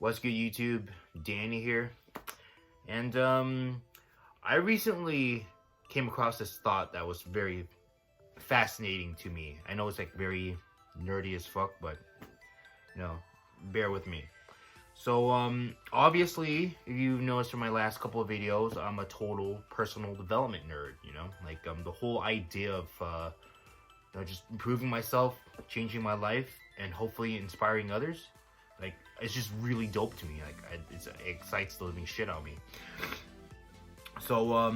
What's good, YouTube? Danny here. And I recently came across this thought that was very fascinating to me. I know it's like very nerdy as fuck, but bear with me. So obviously, if you've noticed from my last couple of videos, I'm a total personal development nerd. Like the whole idea of just improving myself, changing my life, and hopefully inspiring others. Like, it's just really dope to me. Like, it excites the living shit out of me. So,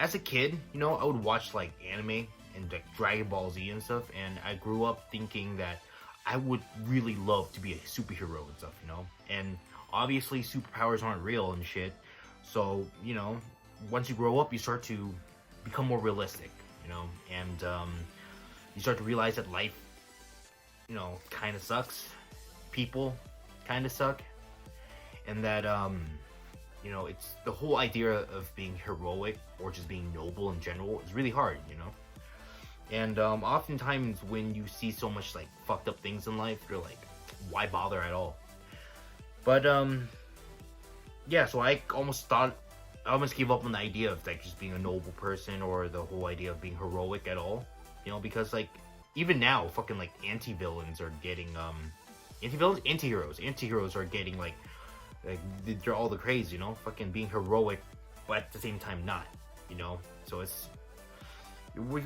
as a kid, I would watch, like, anime and, like, Dragon Ball Z and stuff. And I grew up thinking that I would really love to be a superhero and stuff, And obviously, superpowers aren't real and shit. So, once you grow up, you start to become more realistic, And, you start to realize that life kind of sucks. People kind of suck. And that, it's the whole idea of being heroic or just being noble in general is really hard, And, oftentimes when you see so much, like, fucked up things in life, you're like, why bother at all? But, yeah, so I almost gave up on the idea of, like, just being a noble person or the whole idea of being heroic at all, because, like, even now, fucking, like, anti-villains are getting, anti-heroes are getting, like, they're all the craze, fucking being heroic, but at the same time not, so it's, we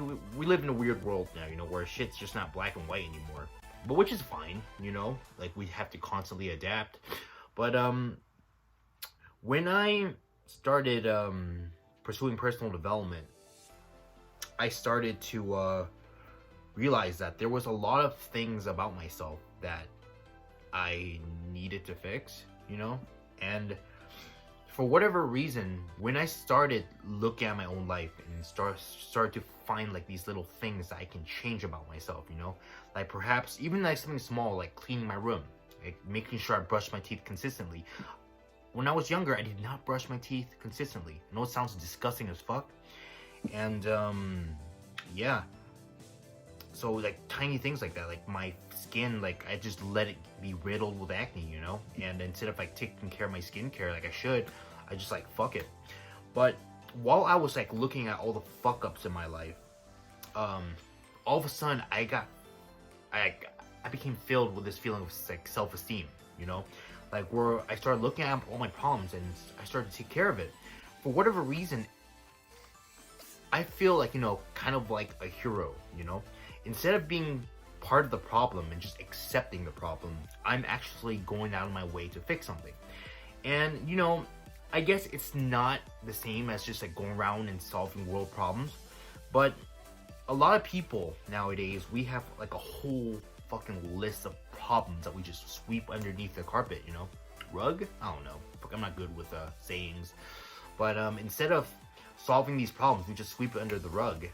live in a weird world now, where shit's just not black and white anymore, but which is fine, like, we have to constantly adapt, but, when I started, pursuing personal development, I started to, realized that there was a lot of things about myself that I needed to fix, and for whatever reason, when I started looking at my own life and started to find, like, these little things that I can change about myself, like perhaps even like something small, like cleaning my room, like making sure I brush my teeth consistently. When I was younger, I did not brush my teeth consistently. I know it sounds disgusting as fuck, and yeah. So, like, tiny things like that, like my skin, like, I just let it be riddled with acne, and instead of, like, taking care of my skincare like I should, I just, like, fuck it. But while I was, like, looking at all the fuck ups in my life, all of a sudden I became filled with this feeling of, like, self-esteem, like, where I started looking at all my problems and I started to take care of it. For whatever reason, I feel like, kind of like a hero, Instead of being part of the problem and just accepting the problem, I'm actually going out of my way to fix something. And, I guess it's not the same as just, like, going around and solving world problems, but a lot of people nowadays, we have, like, a whole fucking list of problems that we just sweep underneath the carpet, Rug? I don't know. I'm not good with sayings. But instead of solving these problems, we just sweep it under the rug.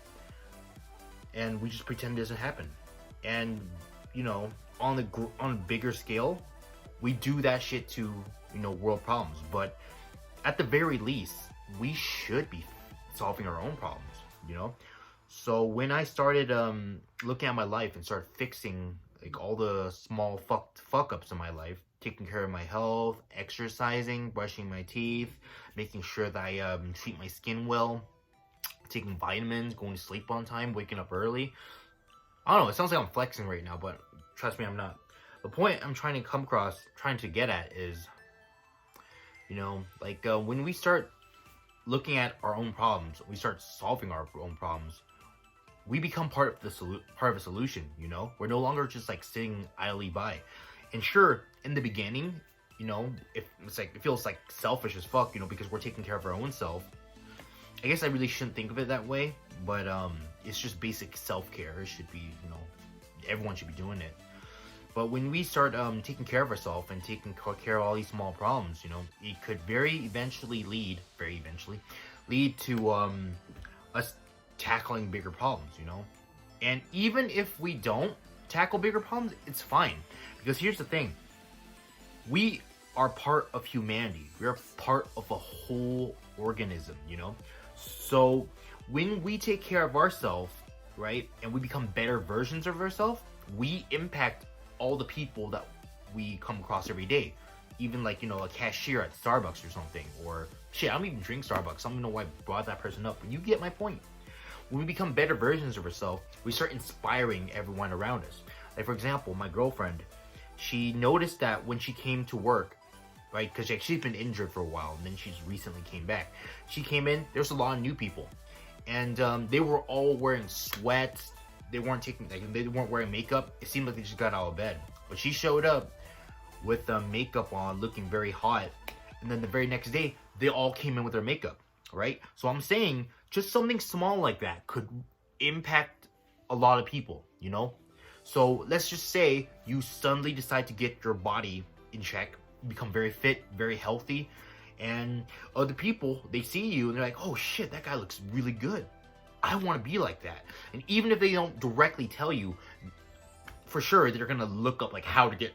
And we just pretend it doesn't happen. And, on a bigger scale, we do that shit to, world problems. But at the very least, we should be solving our own problems, So when I started looking at my life and started fixing, like, all the small fuck ups in my life, taking care of my health, exercising, brushing my teeth, making sure that I treat my skin well, taking vitamins, going to sleep on time, waking up early. I don't know, it sounds like I'm flexing right now, but trust me, I'm not. The point I'm trying to get at is, like, when we start looking at our own problems, we start solving our own problems, we become part of a solution, We're no longer just, like, sitting idly by. And sure, in the beginning, it feels like selfish as fuck, because we're taking care of our own self. I guess I really shouldn't think of it that way, but it's just basic self-care. It should be, everyone should be doing it. But when we start taking care of ourselves and taking care of all these small problems, it could very eventually lead to us tackling bigger problems, And even if we don't tackle bigger problems, it's fine. Because here's the thing. We are part of humanity. We are part of a whole organism, So when we take care of ourselves, right, and we become better versions of ourselves, we impact all the people that we come across every day. Even like, you know, a cashier at Starbucks or something. Or shit, I don't even drink Starbucks. I don't know why I brought that person up, but you get my point. When we become better versions of ourselves, we start inspiring everyone around us. Like, for example, my girlfriend, she noticed that when she came to work, right, because she's been injured for a while, and then she's recently came back. She came in, there's a lot of new people, and they were all wearing sweats. They weren't wearing makeup. It seemed like they just got out of bed. But she showed up with makeup on, looking very hot, and then the very next day, they all came in with their makeup, right? So I'm saying, just something small like that could impact a lot of people, you know? So let's just say you suddenly decide to get your body in check, become very fit, very healthy, and other people, they see you and they're like, oh shit, that guy looks really good. I want to be like that. And even if they don't directly tell you, for sure they're gonna look up like how to get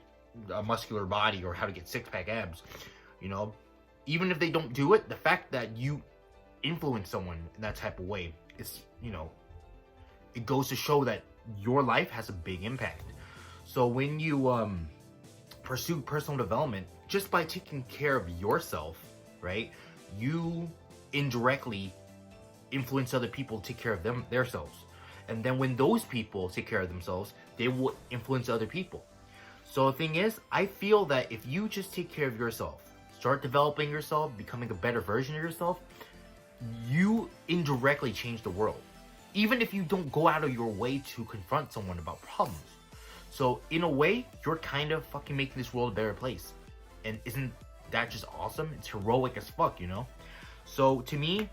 a muscular body or how to get six-pack abs, you know? Even if they don't do it, the fact that you influence someone in that type of way, it's, you know, it goes to show that your life has a big impact. So when you pursue personal development, just by taking care of yourself, right, you indirectly influence other people to take care of themselves. And then when those people take care of themselves, they will influence other people. So the thing is, I feel that if you just take care of yourself, start developing yourself, becoming a better version of yourself, you indirectly change the world. Even if you don't go out of your way to confront someone about problems. So in a way, you're kind of fucking making this world a better place. And isn't that just awesome? It's heroic as fuck, you know? So to me,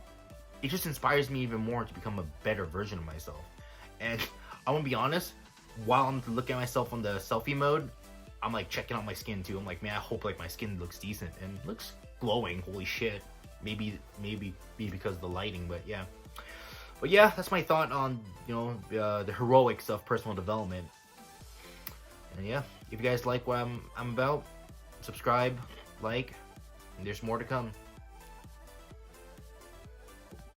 it just inspires me even more to become a better version of myself. And I want to be honest, while I'm looking at myself on the selfie mode, I'm like checking out my skin too. I'm like, man, I hope like my skin looks decent and looks glowing. Holy shit. Maybe because of the lighting, but yeah. But yeah, that's my thought on, you know, the heroics of personal development. And yeah, if you guys like what I'm about, subscribe, like, and there's more to come.